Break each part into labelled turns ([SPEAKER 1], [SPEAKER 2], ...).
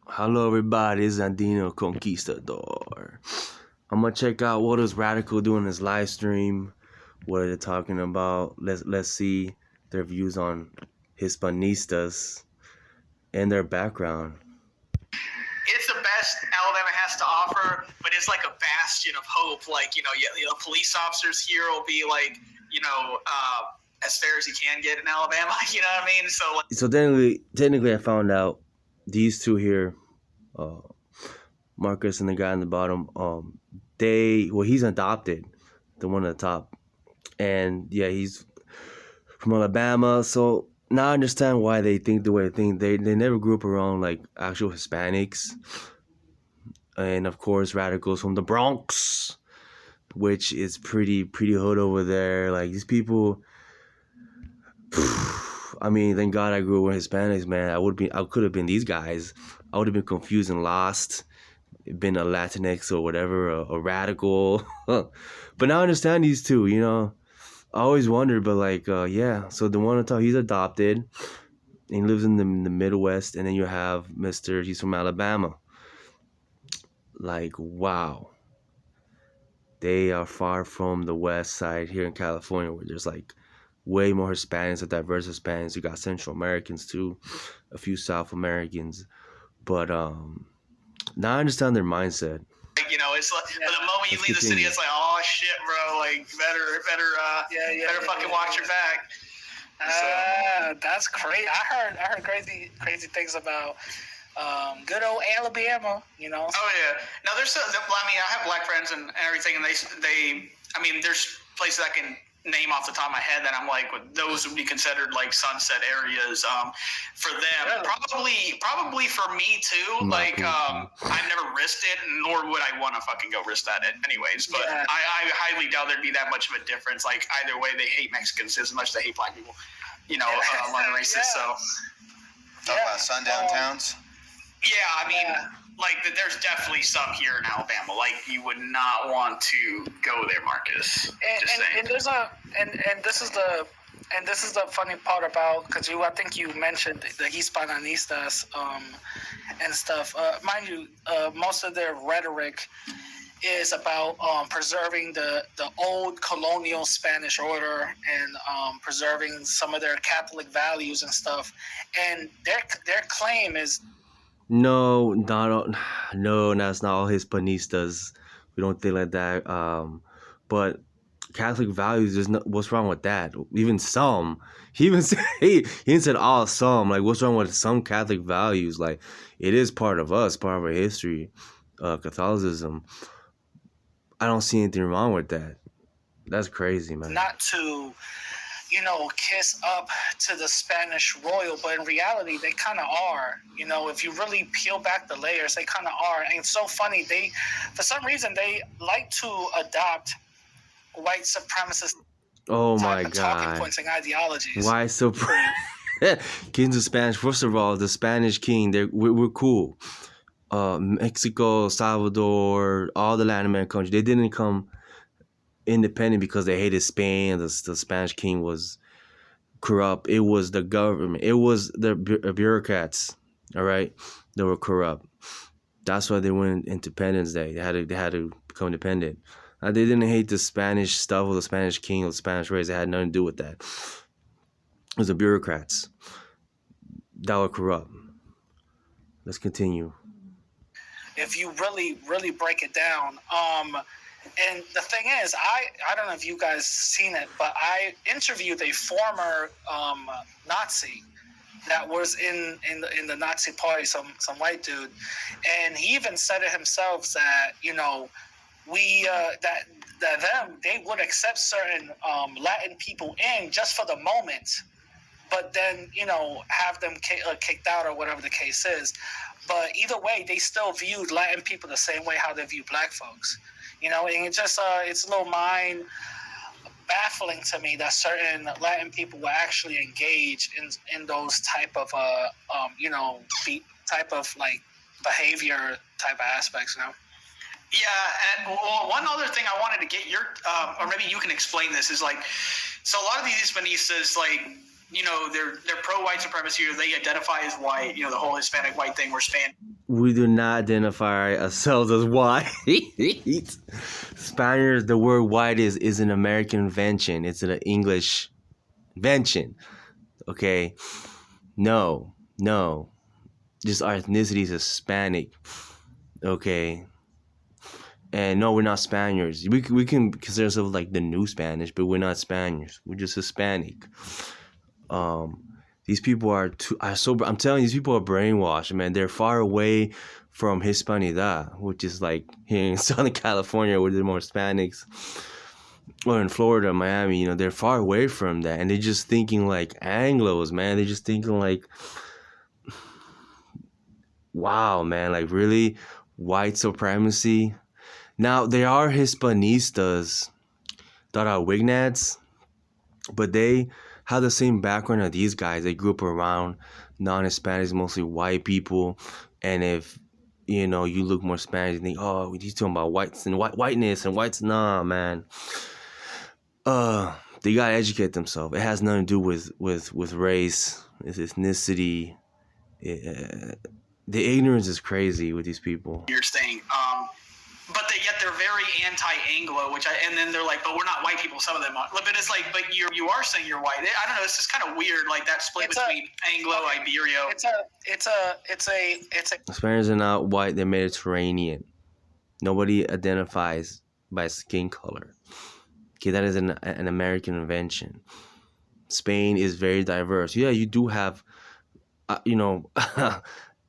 [SPEAKER 1] Hello, everybody. It's Andino Conquistador. I'm gonna check out what is Radical doing his live stream. What are they talking about? Let's see their views on Hispanistas and their background.
[SPEAKER 2] It's the best Alabama has to offer, but it's like a bastion of hope. Like, police officers here will be like, as fair as you can get in Alabama. You know what I mean?
[SPEAKER 1] So technically, I found out these two here, Marcus and the guy on the bottom. He's adopted, the one at the top, and yeah, he's from Alabama. So now I understand why they think the way they think. They never grew up around like actual Hispanics, and of course radicals from the Bronx, which is pretty hood over there. Like these people. I mean, thank God I grew up with Hispanics, man. I could have been these guys. I would have been confused and lost, been a Latinx or whatever, a radical. But now I understand these two, I always wondered, but yeah. So the one on top, he's adopted, and he lives in the Midwest, and then you have he's from Alabama. Like, wow. They are far from the West side here in California, where there's like way more Hispanics, a diverse Hispanics. You got Central Americans too, a few South Americans. But now I understand their mindset.
[SPEAKER 2] It's like the moment you leave the city, it's like, oh shit, bro, like better fucking watch your back.
[SPEAKER 3] That's crazy. I heard crazy things about good old Alabama.
[SPEAKER 2] Oh yeah. Now I have black friends and everything, and there's places I can name off the top of my head that I'm like, those would be considered like sunset areas for them. Yeah. Probably for me too. I've never risked it, nor would I want to fucking go risk that anyways. But yeah. I highly doubt there'd be that much of a difference. Like either way, they hate Mexicans as much as they hate black people. A lot of races. So
[SPEAKER 4] talk about sundown towns.
[SPEAKER 2] Yeah, there's definitely some here in Alabama. Like, you would not want to go there, Marcus.
[SPEAKER 3] And this is the funny part about, because I think you mentioned the Hispanistas and stuff. Mind you, most of their rhetoric is about preserving the old colonial Spanish order and preserving some of their Catholic values and stuff. And their claim is.
[SPEAKER 1] No, that's not all Hispanistas. We don't think like that. But Catholic values, what's wrong with that? Even some. He even said he said all some. Like, what's wrong with some Catholic values? Like, it is part of us, part of our history, Catholicism. I don't see anything wrong with that. That's crazy, man.
[SPEAKER 3] Not to, kiss up to the Spanish royal, but in reality, they kind of are. If you really peel back the layers, they kind of are. And it's so funny. For some reason, they like to adopt white supremacist talking points and ideologies.
[SPEAKER 1] White supremacist kings of Spanish. First of all, the Spanish king, we're cool. Mexico, Salvador, all the Latin American countries, they didn't come independent because they hated Spain. The Spanish king was corrupt. It was the government. It was the bureaucrats. All right, they were corrupt. That's why they went Independence Day. They had to become independent. They didn't hate the Spanish stuff or the Spanish king or the Spanish race. It had nothing to do with that. It was the bureaucrats that were corrupt. Let's continue.
[SPEAKER 3] If you really, really break it down, and the thing is, I don't know if you guys seen it, but I interviewed a former Nazi that was in the Nazi party, some white dude, and he even said it himself that they would accept certain Latin people in just for the moment, but then have them kicked out or whatever the case is. But either way, they still viewed Latin people the same way how they view black folks. And it's just it's a little mind baffling to me that certain Latin people will actually engage in those type of behavior type of aspects.
[SPEAKER 2] Yeah, and one other thing I wanted to get your or maybe you can explain this is so a lot of these Hispanistas they're pro white supremacy, or they identify as white. The whole Hispanic white thing, where Spanish
[SPEAKER 1] we do not identify ourselves as white. Spaniards, the word white is an American invention. It's an English invention. Okay? No. Just our ethnicity is Hispanic. Okay? And no, we're not Spaniards. We can consider ourselves like the new Spanish, but we're not Spaniards. We're just Hispanic. These people are I'm telling you, these people are brainwashed, man. They're far away from Hispanidad, which is like here in Southern California where there's more Hispanics. Or in Florida, Miami, they're far away from that. And they're just thinking like Anglos, man. They're just thinking like, wow, man, like really white supremacy. Now, there are Hispanistas that are Wignats, but they have the same background as these guys. They grew up around non-Hispanics, mostly white people. And if, you look more Spanish, you think, oh, he's talking about whites and whiteness and whites. Nah, man. They gotta educate themselves. It has nothing to do with race, with ethnicity. The ignorance is crazy with these people.
[SPEAKER 2] You're saying, but yet they're very anti-Anglo, and then they're like, but we're not white people. Some of them are, but it's like, but you are saying you're white. I don't know. It's just kind of weird, like that split between Anglo, Iberio.
[SPEAKER 3] It's a.
[SPEAKER 1] Spaniards are not white. They're Mediterranean. Nobody identifies by skin color. Okay, that is an American invention. Spain is very diverse. Yeah, you do have,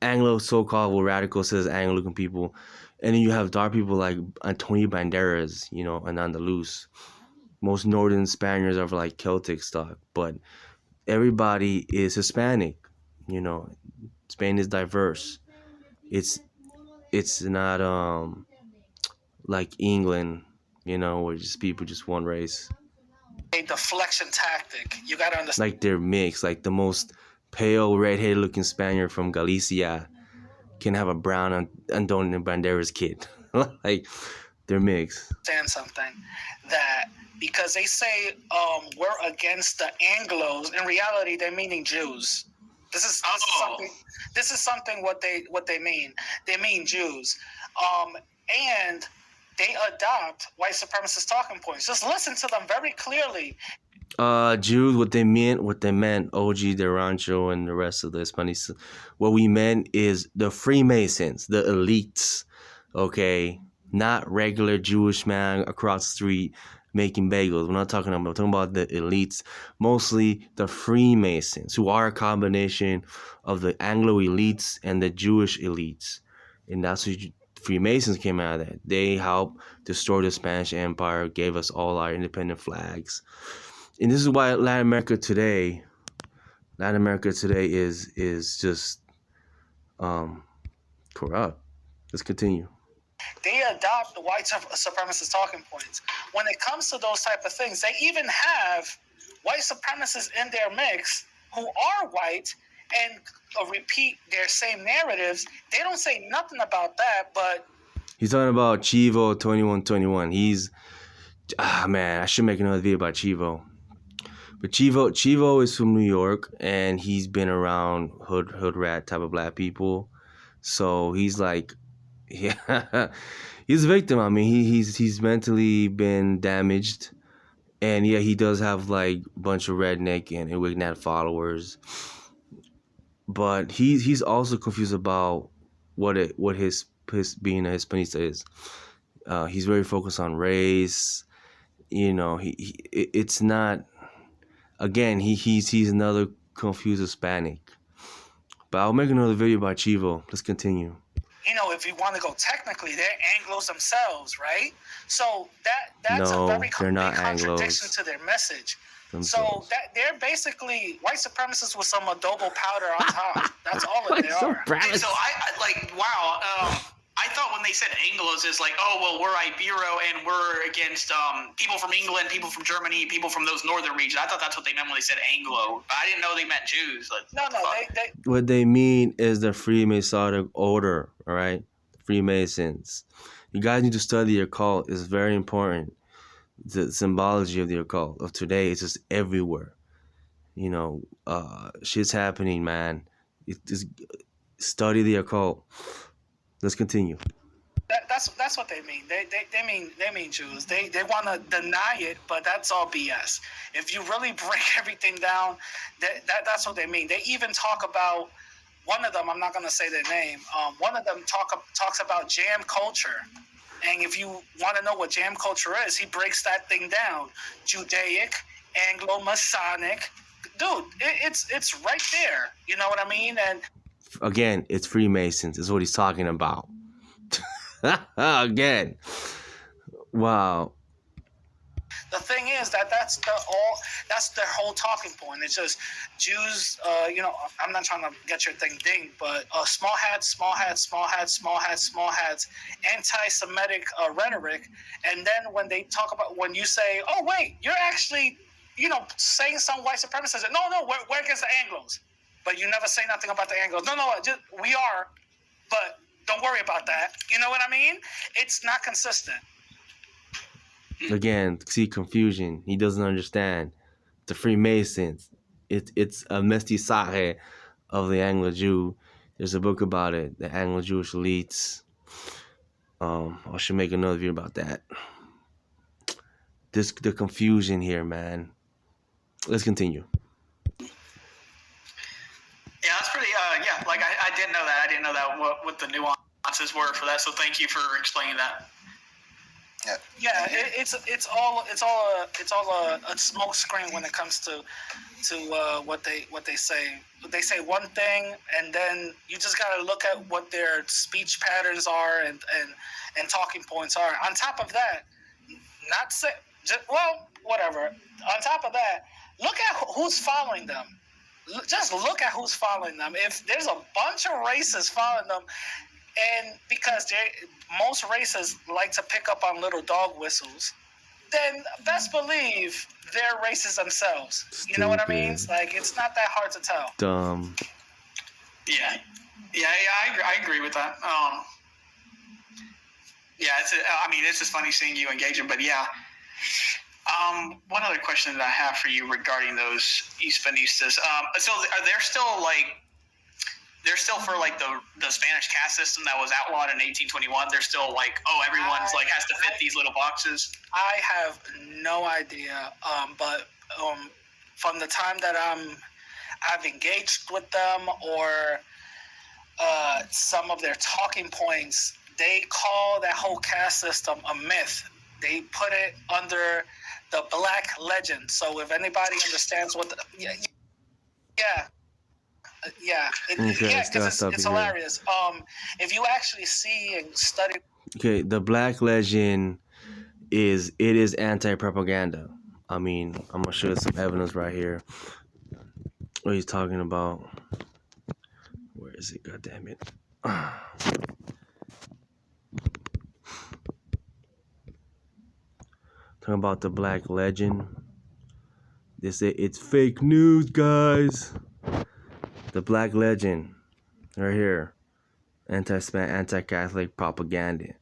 [SPEAKER 1] Anglo so-called radical says Anglo-looking people, and then you have dark people like Antonio Banderas, in Andalus. Most northern Spaniards are like Celtic stock, but everybody is Hispanic. Spain is diverse. It's not like England, where just people just one race.
[SPEAKER 3] A deflection tactic. You gotta understand.
[SPEAKER 1] Like they're mixed. Like the most pale, red-headed looking Spaniard from Galicia can have a brown Antonio Banderas kid. Like they're mixed.
[SPEAKER 3] Understand something that because they say we're against the Anglos, in reality they're meaning Jews. This is something what they mean. They mean Jews, and they adopt white supremacist talking points. Just listen to them very clearly.
[SPEAKER 1] Jews, what they meant, OG de Rancho and the rest of the Hispanics, what we meant is the Freemasons, the elites, okay? Not regular Jewish man across the street making bagels. We're talking about the elites, mostly the Freemasons, who are a combination of the Anglo elites and the Jewish elites. And that's what Freemasons came out of that. They helped destroy the Spanish Empire, gave us all our independent flags. And this is why Latin America today is just corrupt. Let's continue.
[SPEAKER 3] They adopt the white supremacist talking points. When it comes to those type of things, they even have white supremacists in their mix who are white and repeat their same narratives. They don't say nothing about that, but
[SPEAKER 1] he's talking about Chivo 2121. He's man, I should make another video about Chivo. But Chivo is from New York, and he's been around hood rat type of black people. So he's like, yeah, he's a victim. I mean, he's mentally been damaged, and yeah, he does have like a bunch of redneck and Wignat followers. But he's also confused about what his being a Hispanista is. He's very focused on race. It's not. Again, he's another confused Hispanic. But I'll make another video about Chivo. Let's continue.
[SPEAKER 3] If you want to go technically, they're Anglos themselves, right? So that's a very
[SPEAKER 1] they're not
[SPEAKER 3] contradiction
[SPEAKER 1] Anglos
[SPEAKER 3] to their message.
[SPEAKER 1] themselves.
[SPEAKER 3] So they're basically white supremacists with some adobo powder on top. That's all that they are.
[SPEAKER 2] And so I like, wow. I thought when they said Anglos, it's like, oh, well, we're Ibero and we're against people from England, people from Germany, people from those northern regions. I thought that's what they meant when they said Anglo. But I didn't know they meant Jews. Like,
[SPEAKER 3] No,
[SPEAKER 1] what they mean is the Freemasonic order, all right? Freemasons. You guys need to study your cult. It's very important. The symbology of the occult of today is just everywhere. Shit's happening, man. Just study the occult. Let's continue.
[SPEAKER 3] That's what they mean. They mean Jews. They want to deny it, but that's all BS. If you really break everything down, that's what they mean. They even talk about one of them. I'm not going to say their name. One of them talks about jam culture, and if you want to know what jam culture is, he breaks that thing down: Judaic, Anglo-Masonic. Dude, it's right there. You know what I mean? And
[SPEAKER 1] Again, it's Freemasons is what he's talking about. Again. Wow.
[SPEAKER 3] the thing is that's their whole talking point. It's just Jews. I'm not trying to get your thing dinged, but small hats, small hats, small hats, small hats, small hats, anti-Semitic rhetoric. And then when you say, "Oh wait, you're actually, saying some white supremacists," no, we're against the Anglos, but you never say nothing about the Anglos. No, we are, but don't worry about that. You know what I mean? It's not consistent.
[SPEAKER 1] Again, see confusion. He doesn't understand. The Freemasons. It's a mestizaje of the Anglo-Jew. There's a book about it, the Anglo-Jewish elites. I should make another video about that. The confusion here, man. Let's continue.
[SPEAKER 2] Yeah, that's pretty. Yeah, like I didn't know that. I didn't know that what the nuances were for that. So thank you for explaining that.
[SPEAKER 3] Yeah, it's all a smoke screen when it comes to what they say. They say one thing, and then you just gotta look at what their speech patterns are and talking points are. On top of that, whatever. On top of that, look at who's following them. Just look at who's following them. If there's a bunch of racists following them, and because most racists like to pick up on little dog whistles, then best believe they're racist themselves.
[SPEAKER 1] Stupid.
[SPEAKER 3] You know what I mean? It's not that hard to tell.
[SPEAKER 1] Dumb.
[SPEAKER 2] Yeah, I agree with that. Yeah, it's just funny seeing you engage them, but yeah. One other question that I have for you regarding those Hispanistas. So are there still they're still for the Spanish caste system that was outlawed in 1821. They're still everyone's has to fit these little boxes.
[SPEAKER 3] I have no idea. But from the time that I've engaged with them or some of their talking points, they call that whole caste system a myth. They put it under the Black Legend. So if anybody understands what because it's hilarious. If you actually see and study.
[SPEAKER 1] Okay, the Black Legend is anti-propaganda. I mean, I'm gonna show you some evidence right here. What he's talking about. Where is it? God damn it. Talking about the Black Legend. They say it's fake news, guys. The Black Legend, right here, anti-Catholic propaganda,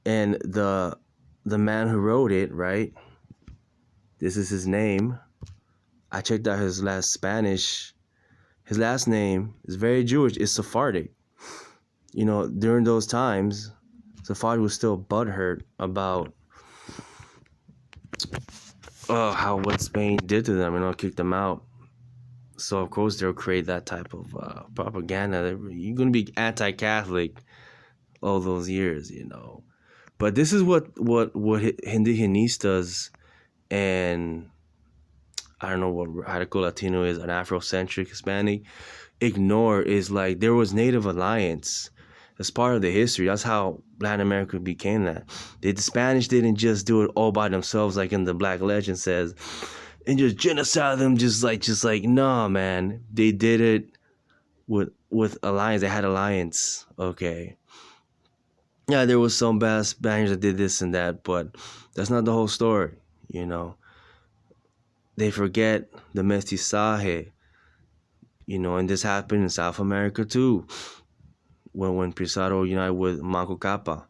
[SPEAKER 1] and the man who wrote it, right? This is his name. I checked out his last name is very Jewish. It's Sephardic. During those times, Sephardi was still butthurt about what Spain did to them, kicked them out. So of course they'll create that type of propaganda. You're gonna be anti-Catholic all those years, But this is what indigenistas and I don't know what radical Latino is, an Afrocentric Hispanic ignore is there was Native Alliance. That's part of the history. That's how Latin America became that. The Spanish didn't just do it all by themselves, like in the Black Legend says, and just genocide them, just like nah, man. They did it with alliance. They had alliance. Okay. Yeah, there was some bad Spaniards that did this and that, but that's not the whole story. They forget the mestizaje. And this happened in South America too. When Pizarro united with Manco Capa.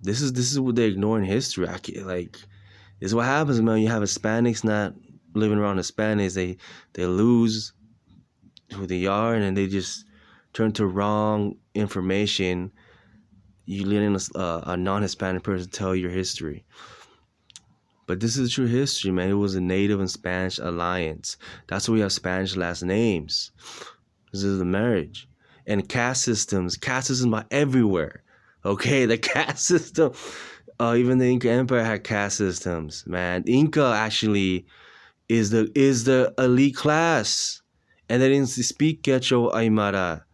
[SPEAKER 1] This is what they ignore in history. This is what happens, man. You have Hispanics not living around Hispanics. They lose who they are, and then they just turn to wrong information. You letting a non-Hispanic person tell your history. But this is true history, man. It was a Native and Spanish alliance. That's why we have Spanish last names. This is the marriage. And caste systems are everywhere. Okay, the caste system. Even the Inca Empire had caste systems, man. Inca actually is the elite class. And they didn't speak Quechua Aymara.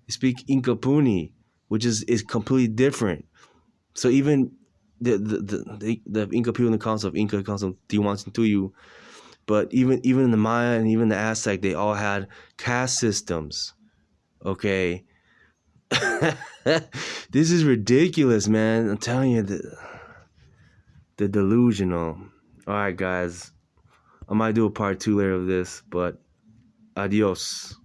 [SPEAKER 1] They speak Inca Puni, which is completely different. So even the Inca people in the Council of Inca, Council of Tiwanaku, but even in the Maya and even the Aztec, they all had caste systems. Okay. This is ridiculous, man. I'm telling you, the delusional. All right, guys. I might do a part 2 later of this, but adios.